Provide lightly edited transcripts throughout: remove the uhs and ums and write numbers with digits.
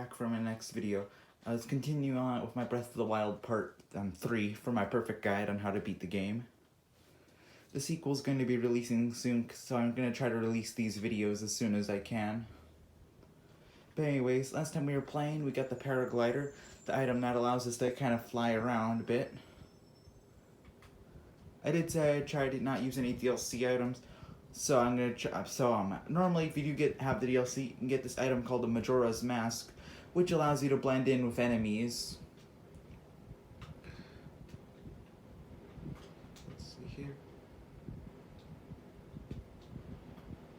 back for my next video. Let's continue on with my Breath of the Wild Part 3 for my perfect guide on how to beat the game. The sequel is going to be releasing soon, so I'm going to try to release these videos as soon as I can. But anyways, last time we were playing, we got the paraglider, the item that allows us to kind of fly around a bit. I did say I tried to not use any DLC items, so I'm gonna try. Normally, if you do have the DLC, you can get this item called the Majora's Mask, which allows you to blend in with enemies. Let's see here.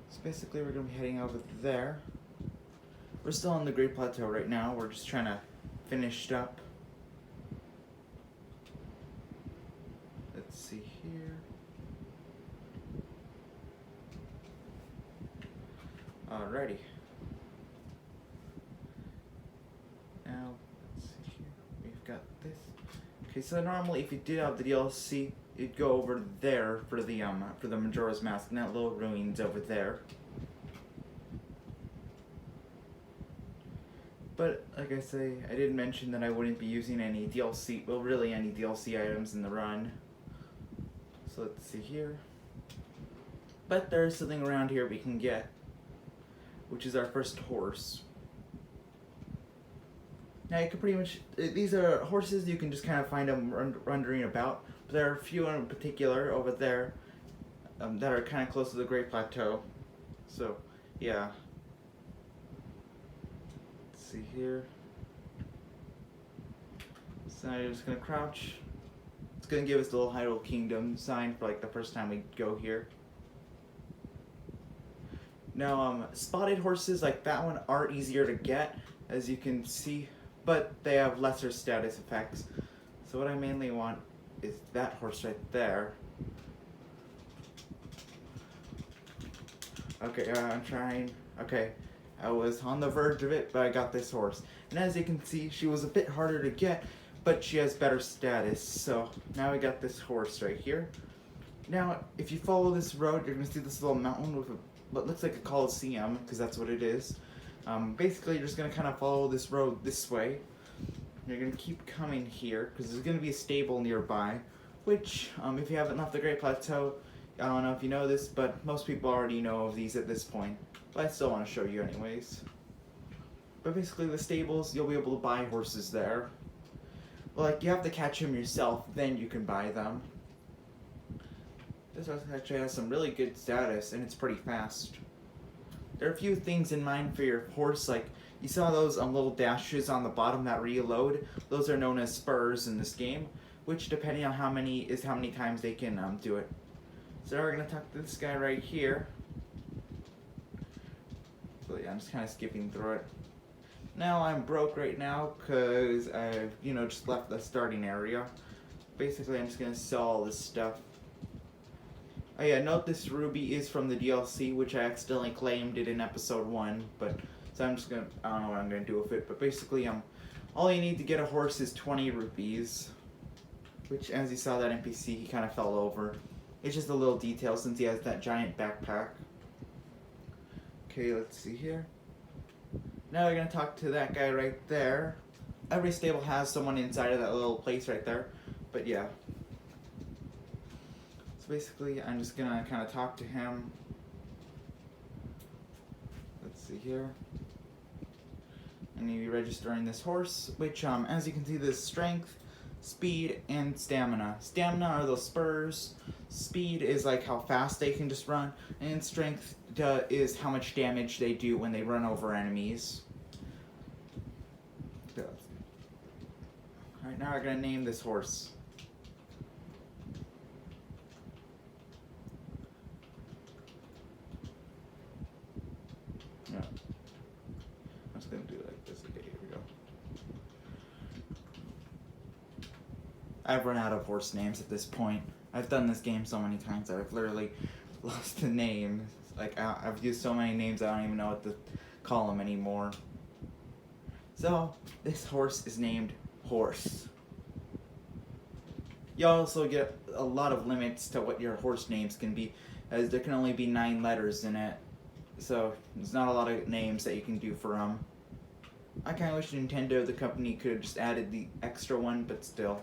So basically, we're gonna be heading over there. We're still on the Great Plateau right now. We're just trying to finish up. Let's see here. Alrighty. Now, let's see here. We've got this. Okay, so normally if you did have the DLC, you'd go over there for the Majora's Mask, and that little ruins over there. But like I say, I did mention that I wouldn't be using any DLC, well, really any DLC items in the run. So let's see here. But there's something around here we can get, which is our first horse. Now you can pretty much, these are horses, you can just kind of find them wandering about, but there are a few in particular over there that are kind of close to the Great Plateau. So, yeah. Let's see here. So now you're just going to crouch. It's going to give us the little Hyrule Kingdom sign for like the first time we go here. Now, spotted horses like that one are easier to get, as you can see, but they have lesser status effects. So what I mainly want is that horse right there. Okay, I'm trying. Okay, I was on the verge of it, but I got this horse. And as you can see, she was a bit harder to get, but she has better status. So now we got this horse right here. Now, if you follow this road, you're going to see this little mountain with what looks like a coliseum, because that's what it is. Basically, you're just going to kind of follow this road this way. You're going to keep coming here, because there's going to be a stable nearby, which, if you haven't left the Great Plateau, I don't know if you know this, but most people already know of these at this point. But I still want to show you anyways. But basically, the stables, you'll be able to buy horses there. Well, like, you have to catch them yourself, then you can buy them. This horse actually has some really good status, and it's pretty fast. There are a few things in mind for your horse, like you saw those little dashes on the bottom that reload. Those are known as spurs in this game, which depending on how many times they can do it. So we're gonna talk to this guy right here. So yeah, I'm just kind of skipping through it. Now I'm broke right now because I've just left the starting area. Basically, I'm just gonna sell all this stuff. Oh yeah, note this ruby is from the DLC, which I accidentally claimed it in episode 1, but so I'm just gonna, I don't know what I'm gonna do with it, but basically, all you need to get a horse is 20 rupees, which, as you saw that NPC, he kind of fell over. It's just a little detail since he has that giant backpack. Okay, let's see here. Now we're gonna talk to that guy right there. Every stable has someone inside of that little place right there, but yeah. Basically, I'm just gonna kind of talk to him. Let's see here. I need to be registering this horse, which, as you can see, there's strength, speed, and stamina. Stamina are those spurs. Speed is like how fast they can just run, and strength is how much damage they do when they run over enemies. Alright, now we're gonna name this horse. Yeah. I'm just gonna do it like this. Okay, here we go. I've run out of horse names at this point. I've done this game so many times that I've literally lost the name. Like, I've used so many names I don't even know what to call them anymore. So, this horse is named Horse. You also get a lot of limits to what your horse names can be, as there can only be 9 letters in it. So there's not a lot of names that you can do for them. I kind of wish Nintendo, the company, could have just added the extra one, but still.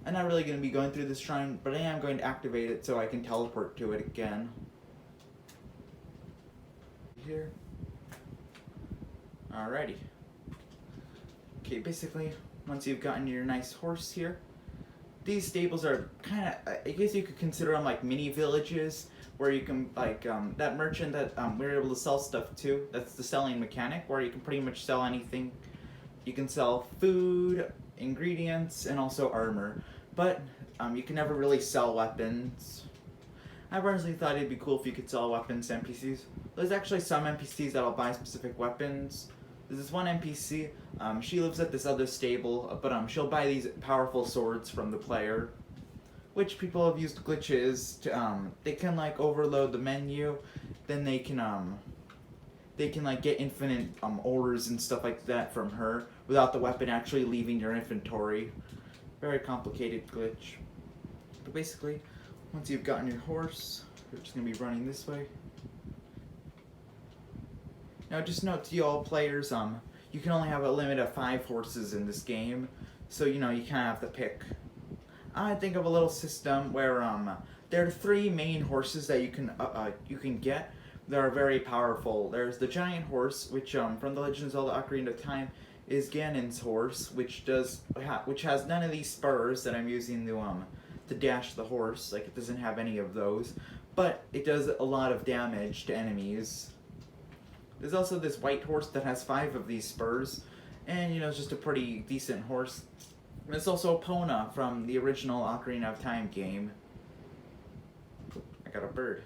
I'm not really going to be going through this shrine, but I am going to activate it so I can teleport to it again. Here. Alrighty. Okay, basically, once you've gotten your nice horse here, these stables are kind of, I guess you could consider them like mini villages, where you can, like, that merchant that we're able to sell stuff to, that's the selling mechanic, where you can pretty much sell anything. You can sell food, ingredients, and also armor. But you can never really sell weapons. I personally thought it'd be cool if you could sell weapons to NPCs. There's actually some NPCs that'll buy specific weapons. There's this one NPC, she lives at this other stable, but she'll buy these powerful swords from the player, which people have used glitches to, they can like overload the menu, then they can like get infinite orders and stuff like that from her without the weapon actually leaving your inventory. Very complicated glitch. But basically, once you've gotten your horse, we're just going to be running this way. Now just note to you all players, you can only have a limit of 5 horses in this game, so you kind of have to pick. I think of a little system where there are 3 main horses that you can get that are very powerful. There's the giant horse, which from the Legend of Zelda: Ocarina of Time is Ganon's horse, which has none of these spurs that I'm using to dash the horse. Like, it doesn't have any of those, but it does a lot of damage to enemies. There's also this white horse that has 5 of these spurs, and it's just a pretty decent horse. And there's also Epona from the original Ocarina of Time game. I got a bird.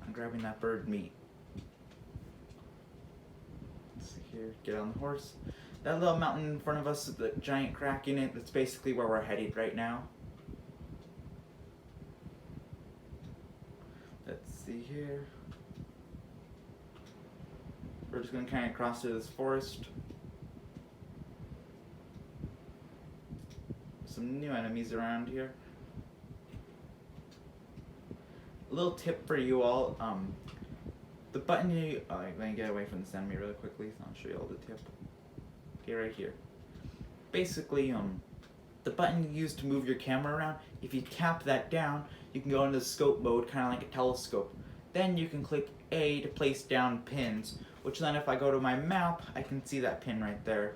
I'm grabbing that bird meat. Let's see here. Get on the horse. That little mountain in front of us with the giant crack in it, that's basically where we're headed right now. Let's see here. We're just going to kind of cross through this forest. Some new enemies around here. A little tip for you all, the button let me get away from this enemy really quickly so I'll show you all the tip. Okay, right here. Basically, the button you use to move your camera around, if you tap that down, you can go into scope mode, kind of like a telescope. Then you can click A to place down pins, which then if I go to my map, I can see that pin right there.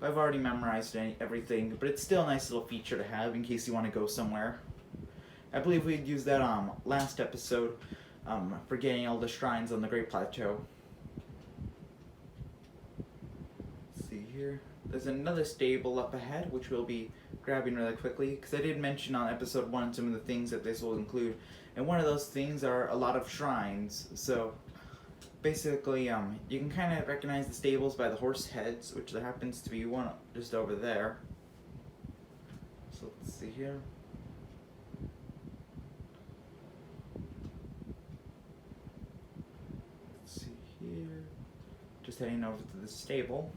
I've already memorized everything, but it's still a nice little feature to have in case you want to go somewhere. I believe we used that last episode for getting all the shrines on the Great Plateau. Let's see here. There's another stable up ahead, which we'll be grabbing really quickly, because I did mention on episode 1 some of the things that this will include, and one of those things are a lot of shrines. So basically, you can kind of recognize the stables by the horse heads, which there happens to be one just over there. So let's see here. Let's see here. Just heading over to the stable.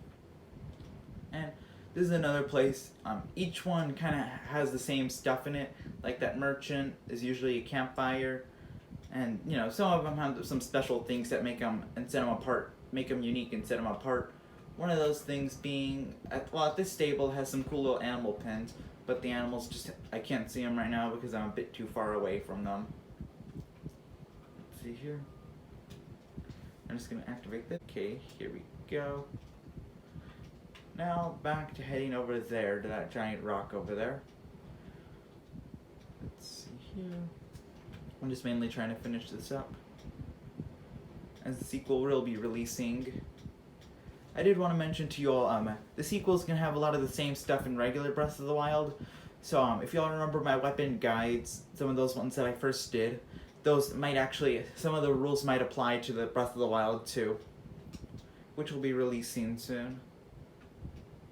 And this is another place. Each one kind of has the same stuff in it. Like that merchant is usually a campfire. And, some of them have some special things that make them and set them apart, make them unique and set them apart. One of those things being, at this stable has some cool little animal pens, but the animals I can't see them right now because I'm a bit too far away from them. Let's see here. I'm just going to activate this. Okay, here we go. Now back to heading over there to that giant rock over there. Let's see here. I'm just mainly trying to finish this up, as the sequel will be releasing. I did want to mention to you all, the sequel is going to have a lot of the same stuff in regular Breath of the Wild. So if y'all remember my weapon guides, some of those ones that I first did, those might actually, some of the rules might apply to the Breath of the Wild too, which will be releasing soon.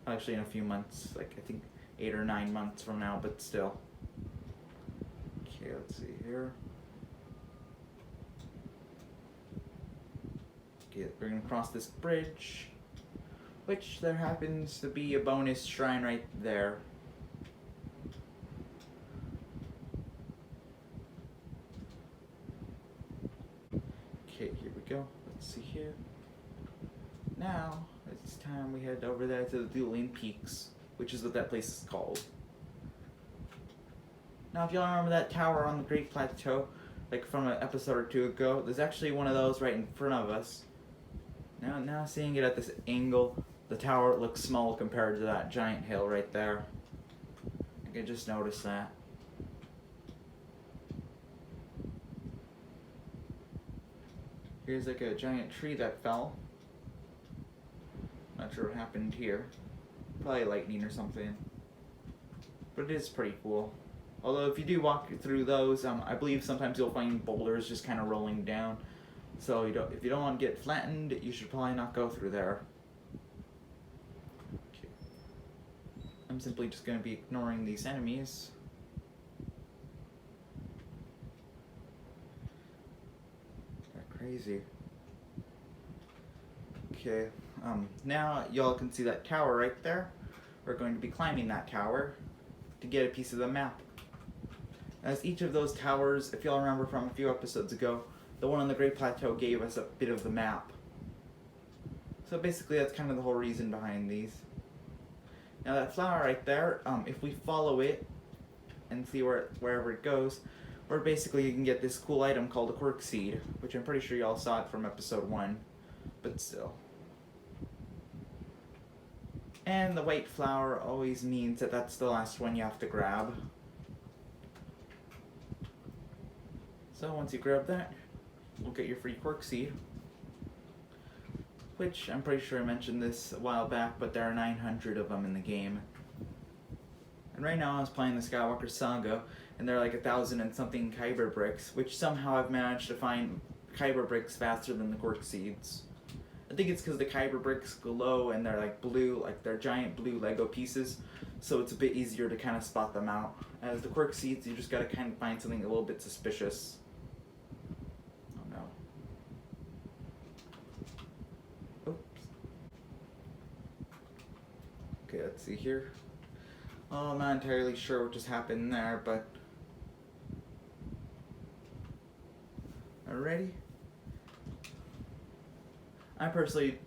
Actually in a few months, like I think 8 or 9 months from now, but still. Okay, let's see here. Okay, we're gonna cross this bridge, which there happens to be a bonus shrine right there. Okay, here we go. Let's see here. now it's time we head over there to the Dueling Peaks, which is what that place is called. Now, if y'all remember that tower on the Great Plateau, like from an episode or two ago, there's actually one of those right in front of us. Now seeing it at this angle, the tower looks small compared to that giant hill right there. I can just notice that. Here's like a giant tree that fell. Not sure what happened here. Probably lightning or something. But it is pretty cool. Although if you do walk through those, I believe sometimes you'll find boulders just kind of rolling down. So if you don't want to get flattened, you should probably not go through there. Okay. I'm simply just going to be ignoring these enemies. They're crazy. Okay, now y'all can see that tower right there. We're going to be climbing that tower to get a piece of the map. As each of those towers, if y'all remember from a few episodes ago, the one on the Great Plateau gave us a bit of the map. So basically that's kind of the whole reason behind these. Now that flower right there, if we follow it and see wherever it goes, where basically you can get this cool item called a quirk seed, which I'm pretty sure y'all saw it from episode 1, but still. And the white flower always means that that's the last one you have to grab. So once you grab that, you'll get your free quirk seed. Which, I'm pretty sure I mentioned this a while back, but there are 900 of them in the game. And right now I was playing the Skywalker Saga, and there are like 1,000 and something Kyber bricks, which somehow I've managed to find Kyber bricks faster than the quirk seeds. I think it's because the Kyber bricks glow and they're like blue, like they're giant blue Lego pieces, so it's a bit easier to kind of spot them out. As the quirk seeds, you just gotta kind of find something a little bit suspicious. Oh no. Oops. Okay, let's see here. Oh, I'm not entirely sure what just happened there, but... Alrighty. I personally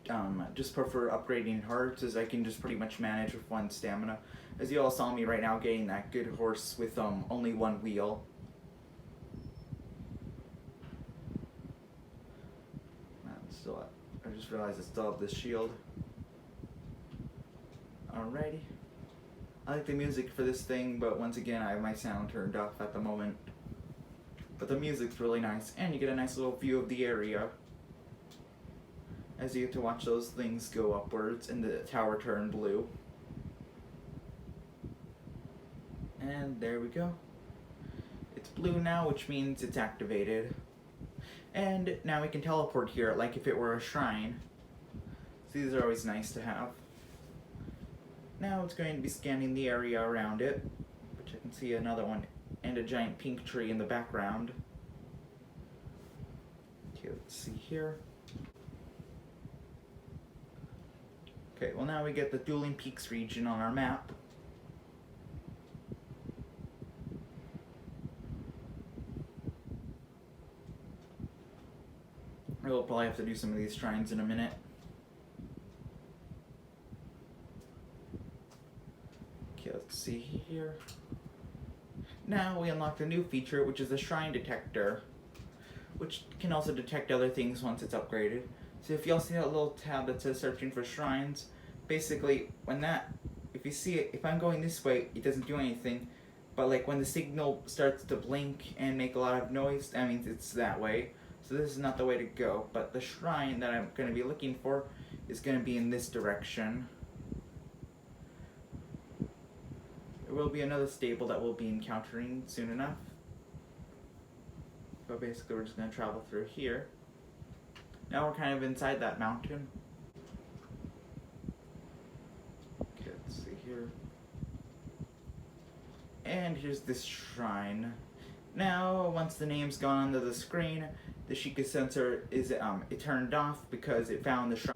just prefer upgrading hearts, as I can just pretty much manage with 1 stamina. As you all saw me right now getting that good horse with only 1 wheel. I just realized I still have this shield. Alrighty. I like the music for this thing, but once again I have my sound turned off at the moment. But the music's really nice, and you get a nice little view of the area. As you get to watch those things go upwards and the tower turn blue. And there we go. It's blue now, which means it's activated. And now we can teleport here like if it were a shrine. So these are always nice to have. Now it's going to be scanning the area around it, which I can see another one, and a giant pink tree in the background. Okay, let's see here. Okay, well now we get the Dueling Peaks region on our map. We'll probably have to do some of these shrines in a minute. Okay, let's see here. Now we unlocked a new feature, which is the Shrine Detector, which can also detect other things once it's upgraded. So if y'all see that little tab that says searching for shrines, basically if you see it, if I'm going this way, it doesn't do anything. But like when the signal starts to blink and make a lot of noise, that means it's that way. So this is not the way to go. But the shrine that I'm going to be looking for is going to be in this direction. There will be another stable that we'll be encountering soon enough. But basically we're just going to travel through here. Now we're kind of inside that mountain. Okay, let's see here. And here's this shrine. Now, once the name's gone onto the screen, the Sheikah sensor is it turned off because it found the shrine.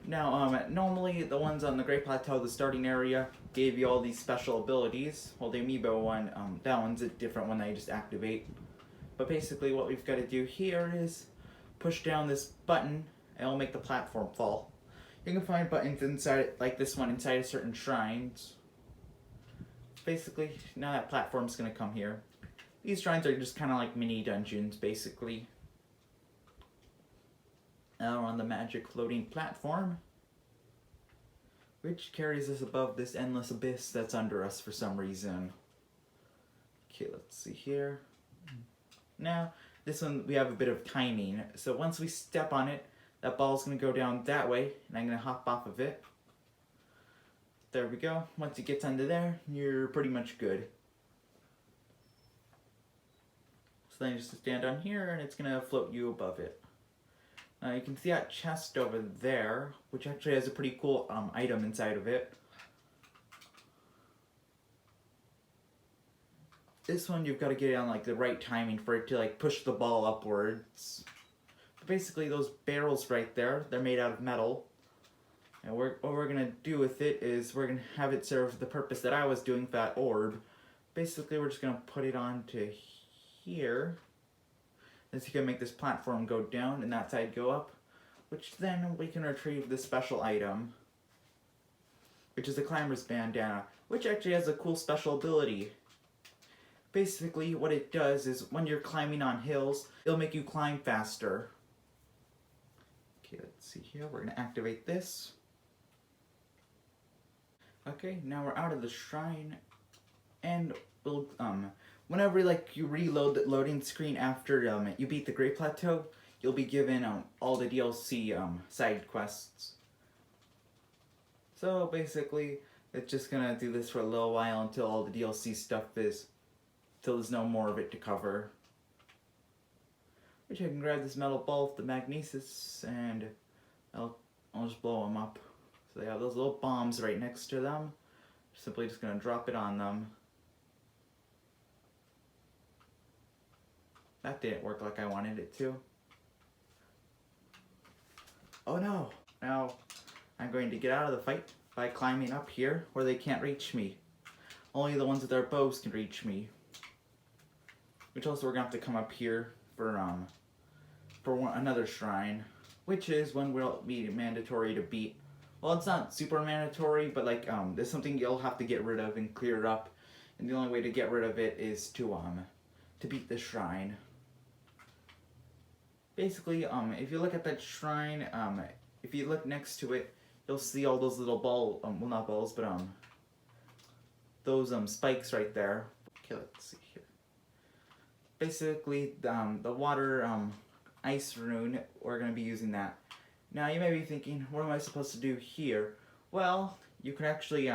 Now, normally the ones on the Great Plateau, the starting area, gave you all these special abilities. Well, the Amiibo one, that one's a different one that you just activate. But basically what we've got to do here is push down this button and it'll make the platform fall. You can find buttons inside, like this one, inside of certain shrines. Basically, now that platform's gonna come here. These shrines are just kind of like mini dungeons, basically. Now we're on the magic floating platform, which carries us above this endless abyss that's under us for some reason. Okay, let's see here. Now, this one we have a bit of timing. So once we step on it, that ball's gonna go down that way, and I'm gonna hop off of it. There we go. Once it gets under there, you're pretty much good. So then you just stand on here, and it's gonna float you above it. You can see that chest over there, which actually has a pretty cool item inside of it. This one you've got to get on like the right timing for it to like push the ball upwards. But basically those barrels right there, they're made out of metal. And what we're going to do with it is we're going to have it serve the purpose that I was doing with that orb. Basically we're just going to put it onto here. As you can make this platform go down and that side go up, which then we can retrieve this special item, which is the Climber's Bandana, which actually has a cool special ability. Basically what it does is when you're climbing on hills, it'll make you climb faster. Okay, let's see here, we're going to activate this. Okay, now we're out of the shrine, and we'll, whenever like you reload the loading screen after you beat the Great Plateau, you'll be given all the DLC side quests. So basically, it's just gonna do this for a little while until all the DLC stuff is, till there's no more of it to cover. Which I can grab this metal ball with the magnesis, and I'll just blow them up. So they have those little bombs right next to them. Simply just gonna drop it on them. That didn't work like I wanted it to. Oh no! Now, I'm going to get out of the fight by climbing up here where they can't reach me. Only the ones with their bows can reach me. Which also we're gonna have to come up here for another shrine, which is one will be mandatory to beat. Well, it's not super mandatory, but like there's something you'll have to get rid of and clear up, and the only way to get rid of it is to beat the shrine. Basically, if you look at that shrine, if you look next to it, you'll see all those little well not balls, but those spikes right there. Okay, let's see here. Basically, the water ice rune, we're gonna be using that. Now you may be thinking, what am I supposed to do here? Well, you can actually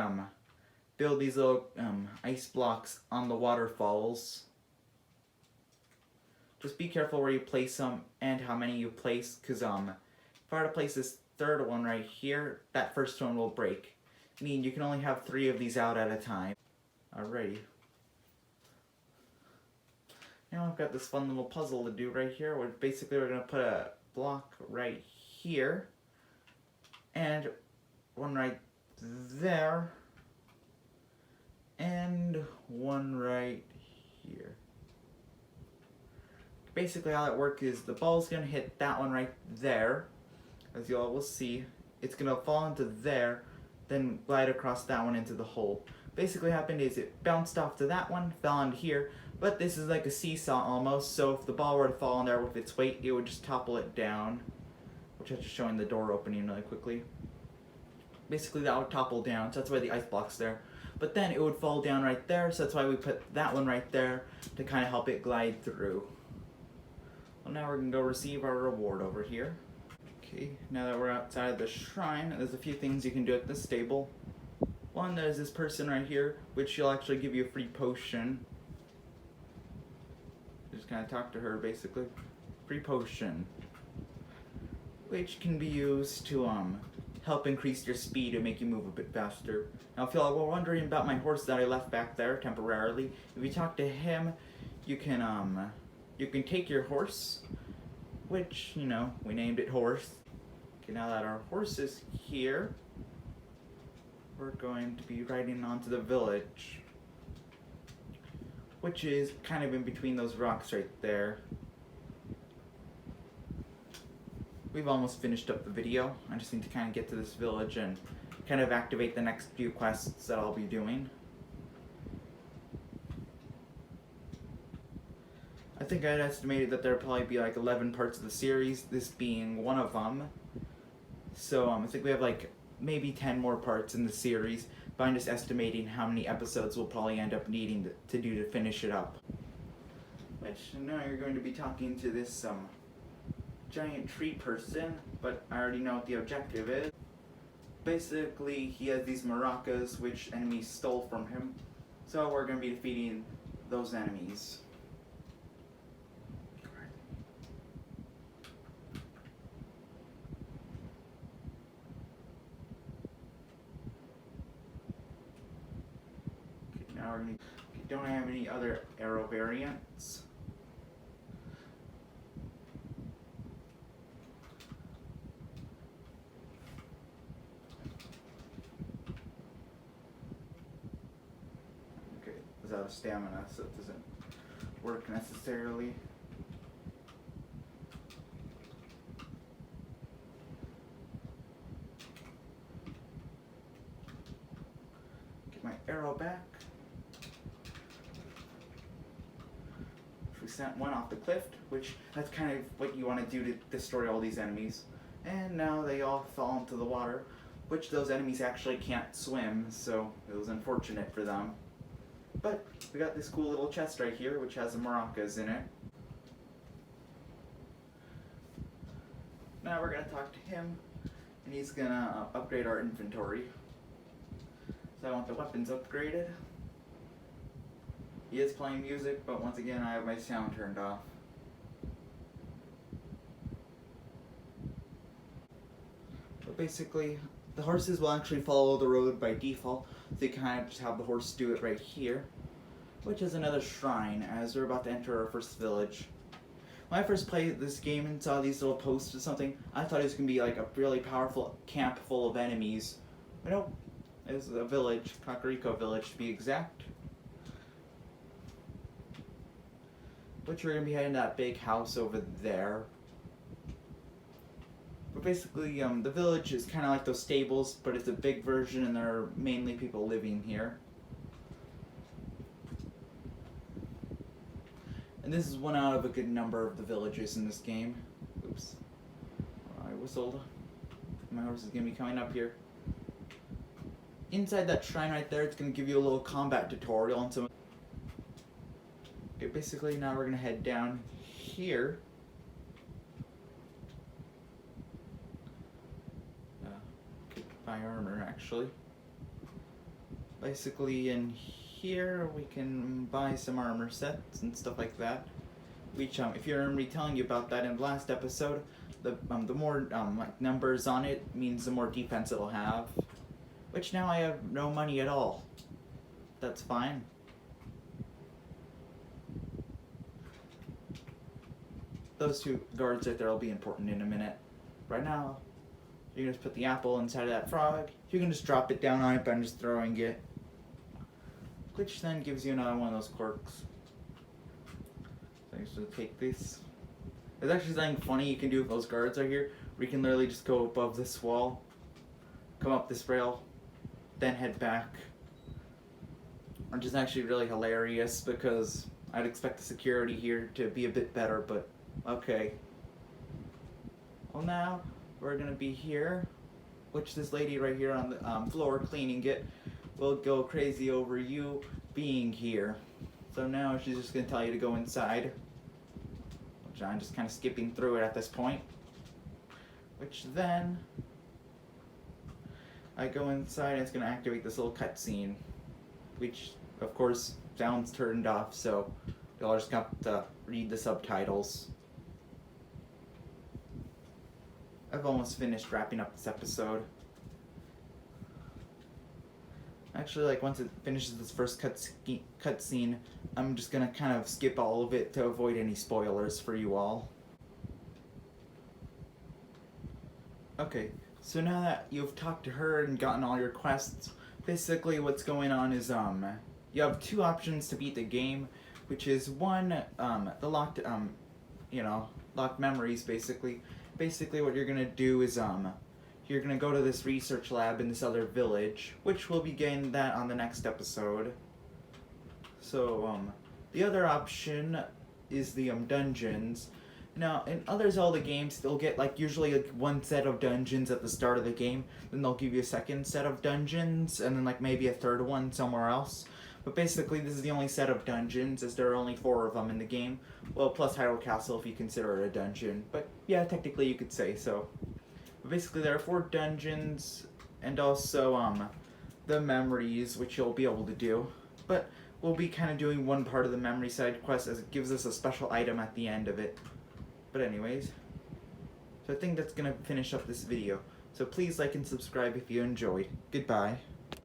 build these little ice blocks on the waterfalls. Just be careful where you place them and how many you place, because if I were to place this third one right here, that first one will break. Meaning you can only have 3 of these out at a time. Alrighty. Now I've got this fun little puzzle to do right here, where basically we're going to put a block right here, and one right there, and one right here. Basically how that works is the ball's going to hit that one right there, as you all will see. It's going to fall into there, then glide across that one into the hole. Basically what happened is it bounced off to that one, fell onto here, but this is like a seesaw almost, so if the ball were to fall in there with its weight, it would just topple it down. Which I'm just showing the door opening really quickly. Basically that would topple down, so that's why the ice block's there. But then it would fall down right there, so that's why we put that one right there to kind of help it glide through. Well, now we're going to go receive our reward over here. Okay, now that we're outside of the shrine, there's a few things you can do at this stable. One, there's this person right here, which she'll actually give you a free potion. Just kind of talk to her, basically. Free potion. Which can be used to help increase your speed and make you move a bit faster. Now if y'all were wondering about my horse that I left back there temporarily, if you talk to him, you can take your horse, which, you know, we named it Horse. Okay, now that our horse is here, we're going to be riding onto the village, which is kind of in between those rocks right there. we've almost finished up the video. I just need to kind of get to this village and kind of activate the next few quests that I'll be doing. I think I'd estimated that there'd probably be like 11 parts of the series, this being one of them. So I think we have like maybe 10 more parts in the series, but I'm just estimating how many episodes we'll probably end up needing to do to finish it up. Which, now you're going to be talking to this giant tree person, but I already know what the objective is. Basically, he has these maracas which enemies stole from him, so we're going to be defeating those enemies. Okay, now we don't have any other arrow variants. Out of stamina, so it doesn't work necessarily. Get my arrow back. We sent one off the cliff, which that's kind of what you want to do to destroy all these enemies. And now they all fall into the water, which those enemies actually can't swim, so it was unfortunate for them. But we got this cool little chest right here, which has the maracas in it. Now we're going to talk to him, and he's going to upgrade our inventory. So I want the weapons upgraded. He is playing music, but once again I have my sound turned off. But basically, the horses will actually follow the road by default, so you kind of just have the horse do it right here, which is another shrine, as we're about to enter our first village. When I first played this game and saw these little posts or something, I thought it was going to be like a really powerful camp full of enemies. But nope, it's a village, Kakariko Village to be exact. Which we're going to be heading to that big house over there. But basically, the village is kind of like those stables, but it's a big version and there are mainly people living here. And this is one out of a good number of the villages in this game. Oops. I whistled. My horse is going to be coming up here. Inside that shrine right there, it's going to give you a little combat tutorial on some... Okay, basically now we're going to head down here. My armor actually. Basically in here we can buy some armor sets and stuff like that. Which if you remember me telling you about that in the last episode, the more like numbers on it means the more defense it'll have. Which now I have no money at all. That's fine. Those two guards right there will be important in a minute. Right now, you can just put the apple inside of that frog. You can just drop it down on it by just throwing it. Which then gives you another one of those quirks. So I'm just going to take this. There's actually something funny you can do with those guards right here, where you can literally just go above this wall, come up this rail, then head back. Which is actually really hilarious because I'd expect the security here to be a bit better, but okay. Well, now we're gonna be here, which this lady right here on the floor cleaning it will go crazy over you being here. So now she's just gonna tell you to go inside, which I'm just kind of skipping through it at this point. Which then I go inside and it's gonna activate this little cutscene, which of course sounds turned off, so you'll just have to read the subtitles. I've almost finished wrapping up this episode. Actually, like once it finishes this first cutscene, I'm just gonna kind of skip all of it to avoid any spoilers for you all. Okay, so now that you've talked to her and gotten all your quests, basically what's going on is you have two options to beat the game, which is one, the locked memories basically, basically what you're gonna do is you're gonna go to this research lab in this other village, which we'll begin that on the next episode. So the other option is the dungeons. Now, in other Zelda games, they'll get like usually like one set of dungeons at the start of the game, then they'll give you a second set of dungeons, and then like maybe a third one somewhere else. But basically, this is the only set of dungeons, as there are only 4 of them in the game. Well, plus Hyrule Castle if you consider it a dungeon. But yeah, technically you could say so. But basically, there are 4 dungeons, and also the memories, which you'll be able to do. But we'll be kind of doing one part of the memory side quest, as it gives us a special item at the end of it. But anyways, so I think that's gonna finish up this video. So please like and subscribe if you enjoyed. Goodbye.